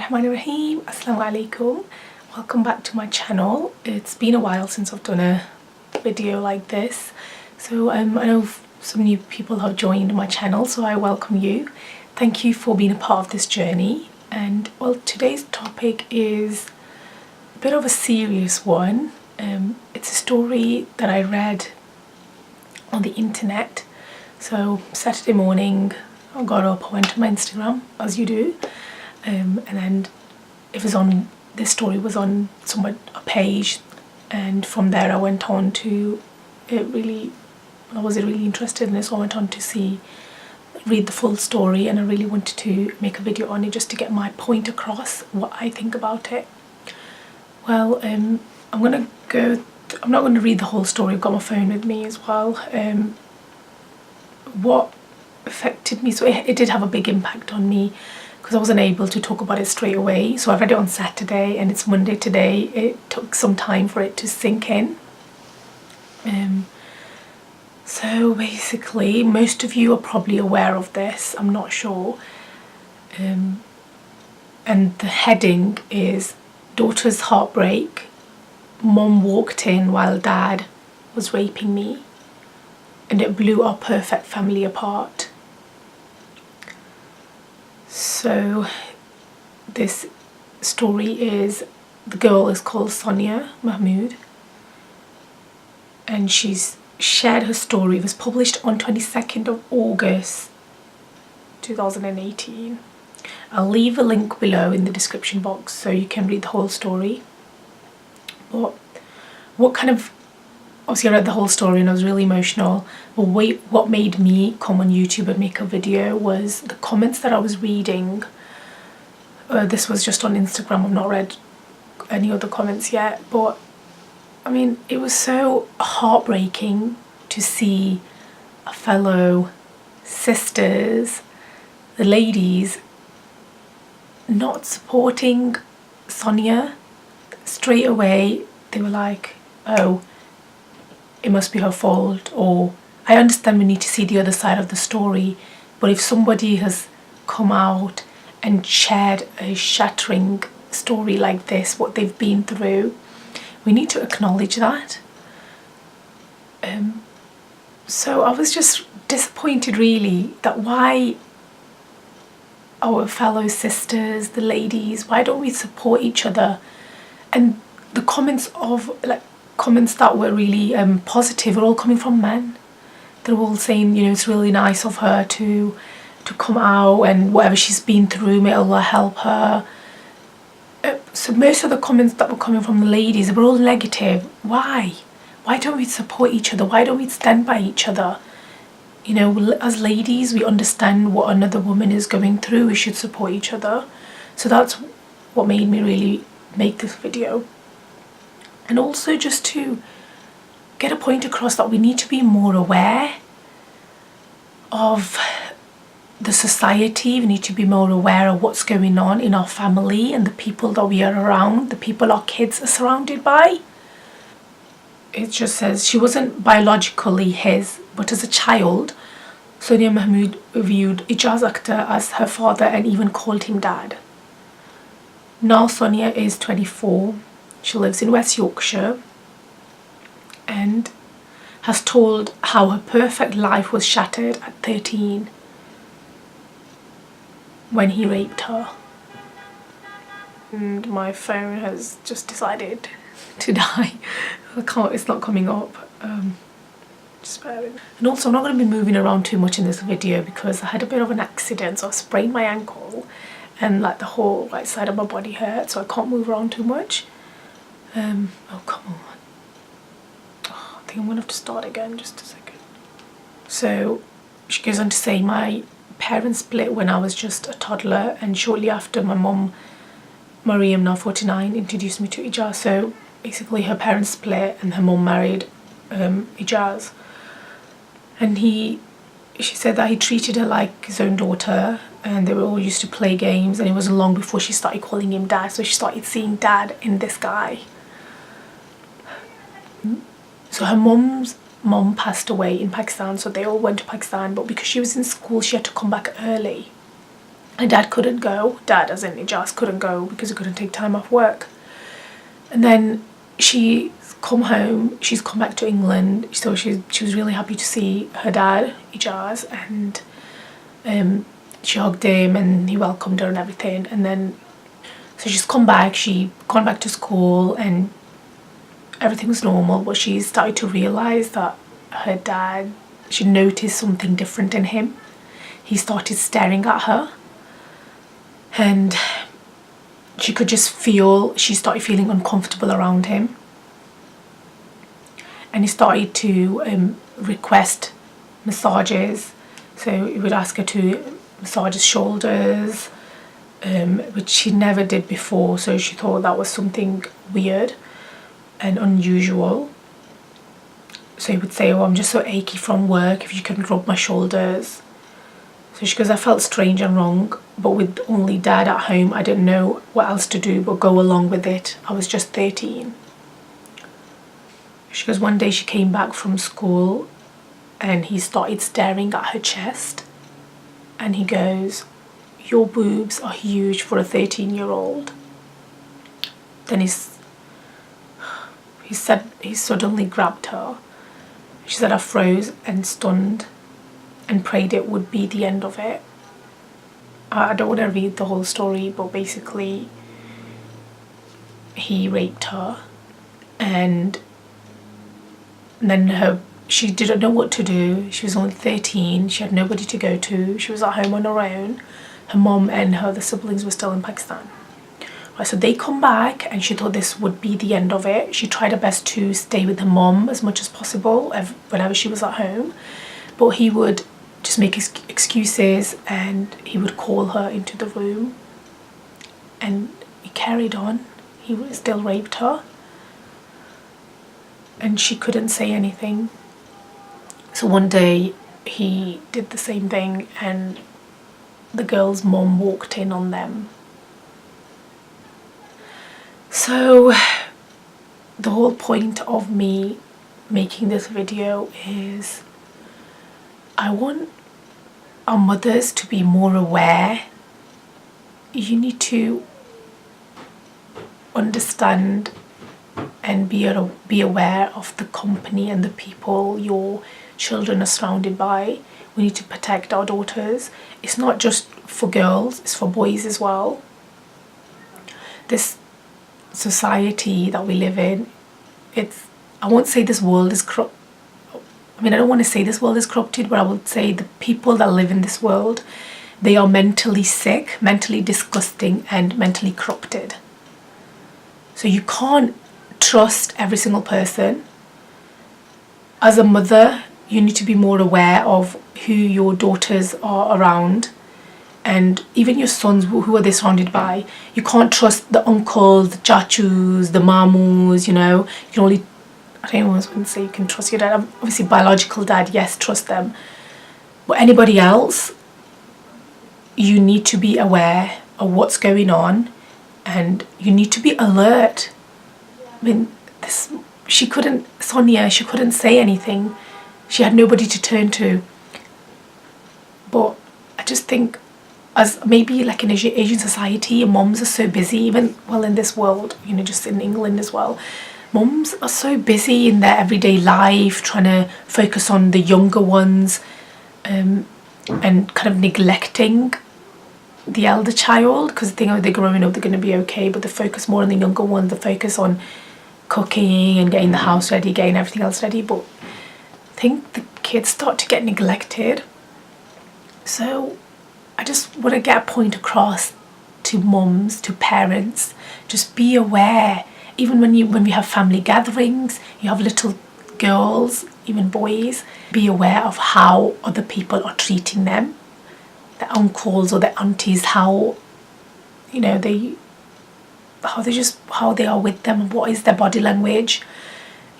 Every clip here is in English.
Bismillahirrahmanirrahim. Assalamu-Alykum. Welcome back to my channel. It's been a while since I've done a video like this. So I know some new people have joined my channel, so I welcome you. Thank you for being a part of this journey. And well, today's topic is a bit of a serious one. It's a story that I read on the internet. So Saturday morning I got up, I went to my Instagram, as you do, and then this story was on a page, and from there I went on to I was really interested in it, so I went on to read the full story, and I really wanted to make a video on it just to get my point across, what I think about it. Well, I'm not going to read the whole story. I've got my phone with me as well. What affected me, so it did have a big impact on me because I wasn't able to talk about it straight away. So I read it on Saturday and it's Monday today. It took some time for it to sink in. So basically, most of you are probably aware of this, I'm not sure. And the heading is Daughter's Heartbreak. Mom walked in while Dad was raping me, and it blew our perfect family apart. So this story the girl is called Sonia Mahmood, and she's shared her story. It was published on 22nd of August 2018. I'll leave a link below in the description box so you can read the whole story. But obviously I read the whole story and I was really emotional, but what made me come on YouTube and make a video was the comments that I was reading. This was just on Instagram, I've not read any other comments yet, but I mean, it was so heartbreaking to see a fellow sisters, the ladies, not supporting Sonia. Straight away they were like, oh, it must be her fault, or I understand we need to see the other side of the story, but if somebody has come out and shared a shattering story like this, what they've been through, we need to acknowledge that. So I was just disappointed really that why our fellow sisters, the ladies, why don't we support each other? And the comments that were really positive were all coming from men. They're all saying, it's really nice of her to come out, and whatever she's been through, may Allah help her. So most of the comments that were coming from the ladies were all negative. Why don't we support each other? Why don't we stand by each other? As ladies, we understand what another woman is going through. We should support each other. So that's what made me really make this video. And also just to get a point across that we need to be more aware of the society. We need to be more aware of what's going on in our family and the people that we are around, the people our kids are surrounded by. It just says she wasn't biologically his, but as a child, Sonia Mahmood viewed Ijaz Akhtar as her father and even called him dad. Now Sonia is 24. She lives in West Yorkshire and has told how her perfect life was shattered at 13 when he raped her. And my phone has just decided to die. It's not coming up. Just bear with me. And also I'm not going to be moving around too much in this video because I had a bit of an accident, so I sprained my ankle and the whole right side of my body hurts, so I can't move around too much. Oh, come on. Oh, I think I'm gonna have to start again, just a second. So she goes on to say, my parents split when I was just a toddler, and shortly after my mum, Mariam, now 49, introduced me to Ijaz. So basically her parents split and her mum married Ijaz. And she said that he treated her like his own daughter, and they were all used to play games, and it wasn't long before she started calling him dad. So she started seeing dad in this guy. So her mum's mum passed away in Pakistan, so they all went to Pakistan, but because she was in school she had to come back early. And dad couldn't go. Dad, as in Ijaz, couldn't go because he couldn't take time off work. And then she's come home, she's come back to England, so she was really happy to see her dad, Ijaz, and she hugged him and he welcomed her and everything. And then, so she's come back, she gone back to school and everything was normal, but she started to realise that her dad, she noticed something different in him. He started staring at her and she could just feel, she started feeling uncomfortable around him. And he started to request massages. So he would ask her to massage his shoulders, which she never did before. So she thought that was something weird and unusual. So he would say, oh, I'm just so achy from work, if you can rub my shoulders. So she goes, I felt strange and wrong, but with only dad at home, I didn't know what else to do but go along with it. I was just 13. She goes, one day she came back from school and he started staring at her chest and he goes, your boobs are huge for a 13-year-old. Then he said he suddenly grabbed her. She said, I froze and stunned and prayed it would be the end of it. I don't want to read the whole story, but basically he raped her and then she didn't know what to do. She was only 13, she had nobody to go to, she was at home on her own. Her mom and the siblings were still in Pakistan. Right, so they come back and she thought this would be the end of it. She tried her best to stay with her mom as much as possible whenever she was at home, but he would just make excuses and he would call her into the room and he carried on. He still raped her and she couldn't say anything. So one day he did the same thing and the girl's mom walked in on them. So the whole point of me making this video is I want our mothers to be more aware. You need to understand and be aware of the company and the people your children are surrounded by. We need to protect our daughters. It's not just for girls, it's for boys as well. This society that we live in, I won't say this world is I don't want to say this world is corrupted, but I would say the people that live in this world, they are mentally sick, mentally disgusting and mentally corrupted. So you can't trust every single person. As a mother, you need to be more aware of who your daughters are around and even your sons, who are they surrounded by. You can't trust the uncles, the chachus, the mamus, you can only, I don't want to say you can trust your dad. Obviously, biological dad, yes, trust them. But anybody else, you need to be aware of what's going on and you need to be alert. Sonia, she couldn't say anything. She had nobody to turn to. But I just think, as maybe like in Asian society, moms are so busy, even, well, in this world, just in England as well. Mums are so busy in their everyday life, trying to focus on the younger ones and kind of neglecting the elder child, because they think they're growing up, they're going to be okay, but they focus more on the younger ones. They focus on cooking and getting the house ready, getting everything else ready, but I think the kids start to get neglected. So I just want to get a point across to mums, to parents, just be aware. Even when we have family gatherings, you have little girls, even boys, be aware of how other people are treating them, their uncles or their aunties, how they are with them and what is their body language.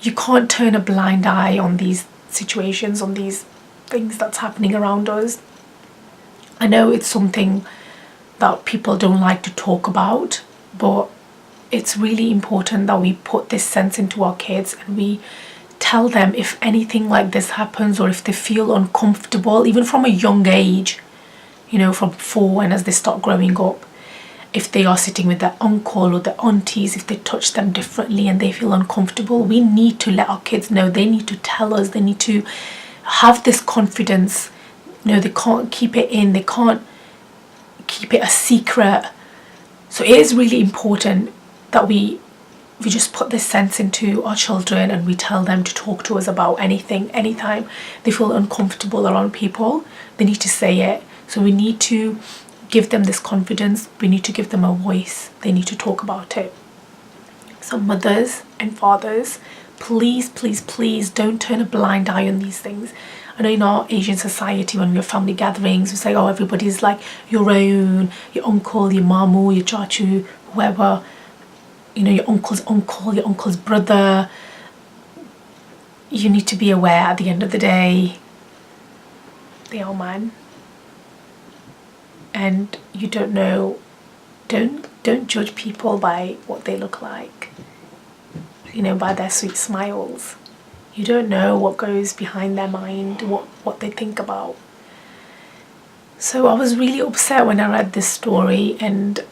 You can't turn a blind eye on these situations, on these things that's happening around us. I know it's something that people don't like to talk about, but it's really important that we put this sense into our kids and we tell them if anything like this happens or if they feel uncomfortable, even from a young age, from 4, and as they start growing up, if they are sitting with their uncle or their aunties, if they touch them differently and they feel uncomfortable, we need to let our kids know. They need to tell us. They need to have this confidence. They can't keep it in. They can't keep it a secret. So it is really important that we just put this sense into our children, and we tell them to talk to us about anything, anytime they feel uncomfortable around people. They need to say it. So we need to give them this confidence. We need to give them a voice. They need to talk about it. So mothers and fathers, please, please, please don't turn a blind eye on these things. I know in our Asian society, when we have family gatherings, we say, oh, everybody's like your own, your uncle, your mamu, your chachu, whoever, your uncle's uncle, your uncle's brother. You need to be aware at the end of the day, they are man. And you don't know, don't judge people by what they look like, by their sweet smiles. You don't know what goes behind their mind, what they think about. So I was really upset when I read this story, and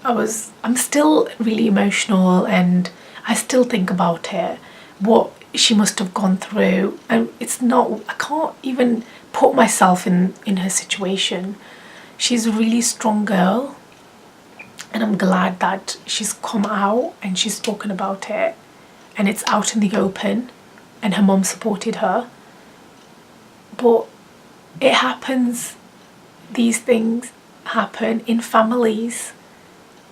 I'm still really emotional, and I still think about it, what she must have gone through. And I can't even put myself in her situation. She's a really strong girl, and I'm glad that she's come out and she's spoken about it, and it's out in the open, and her mum supported her. But it happens, these things happen in families,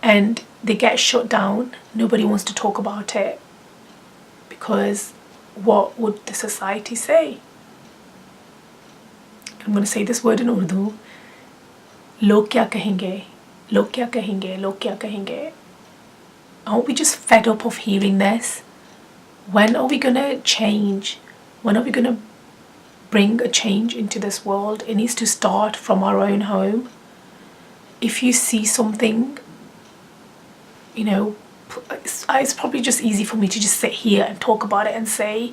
and they get shut down. Nobody wants to talk about it, because what would the society say? I'm going to say this word in Urdu. Log kya kahenge? Log kya kahenge? Log kya kahenge? Aren't we just fed up of hearing this? When are we going to change? When are we going to bring a change into this world? It needs to start from our own home. If you see something, it's probably just easy for me to just sit here and talk about it and say,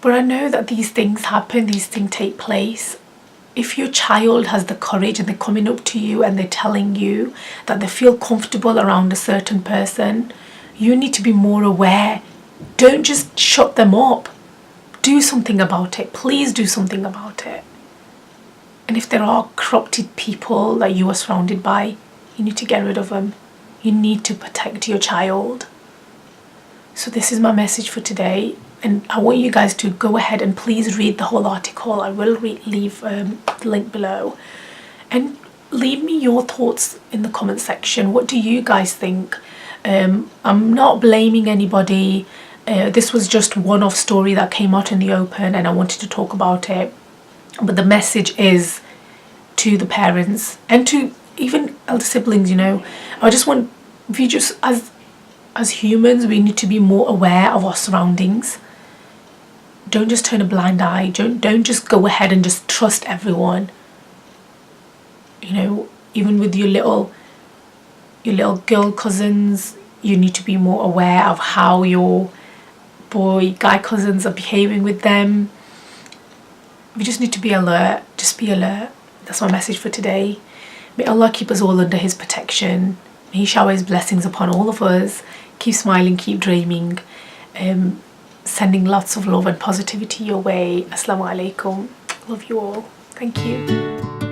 but I know that these things happen, these things take place. If your child has the courage and they're coming up to you and they're telling you that they feel comfortable around a certain person, you need to be more aware. Don't just shut them up. Do something about it. Please do something about it. And if there are corrupted people that you are surrounded by, you need to get rid of them. You need to protect your child. So this is my message for today. And I want you guys to go ahead and please read the whole article. I will leave the link below. And leave me your thoughts in the comment section. What do you guys think? I'm not blaming anybody. This was just one-off story that came out in the open, and I wanted to talk about it. But the message is to the parents and to even elder siblings, I just want, as humans, we need to be more aware of our surroundings. Don't just turn a blind eye. Don't just go ahead and just trust everyone. Even with your little girl cousins, you need to be more aware of how your guy cousins are behaving with them. We just need to be alert. Just be alert. That's my message for today. May Allah keep us all under his protection. May he shower his blessings upon all of us. Keep smiling, keep dreaming. Sending lots of love and positivity your way. Asalamu-Alykum. Love you all. Thank you.